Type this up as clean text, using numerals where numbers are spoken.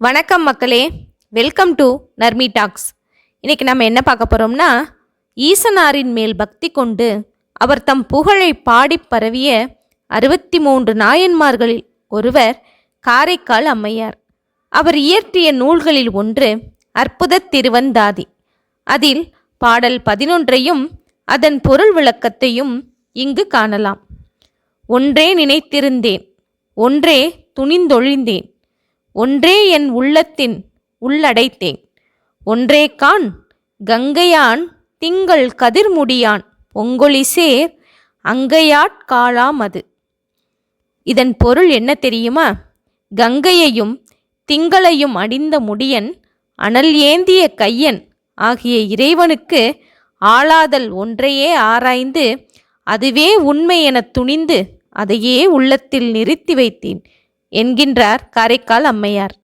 வணக்கம் மக்களே, welcome to Narmi tax. இன்னைக்கு நம்ம என்ன பார்க்க போகிறோம்னா, ஈசனாரின் மேல் பக்தி கொண்டு அவர் தம் புகழை பாடி பரவிய 63 நாயன்மார்களில் ஒருவர் காரைக்கால் அம்மையார். அவர் இயற்றிய நூல்களில் ஒன்று அற்புத திருவந்தாதி. அதில் பாடல் 11ஐயும் அதன் பொருள் விளக்கத்தையும் இங்கு காணலாம். ஒன்றே நினைத்திருந்தேன், ஒன்றே துணிந்தொழிந்தேன், ஒன்றே என் உள்ளத்தின் உள்ளடைத்தேன், ஒன்றே கான் கங்கையான் திங்கள் கதிர்முடியான் பொங்கொழிசேர் அங்கையாட் காளாமது. இதன் பொருள் என்ன தெரியுமா? கங்கையையும் திங்களையும் அடிந்த முடியன், அனல் ஏந்திய கையன் ஆகிய இறைவனுக்கு ஆளாதல் ஒன்றையே ஆராய்ந்து அதுவே உண்மை எனத் துணிந்து அதையே உள்ளத்தில் நிறுத்தி வைத்தேன் என்கின்றார் காரைக்கால் அம்மையார்.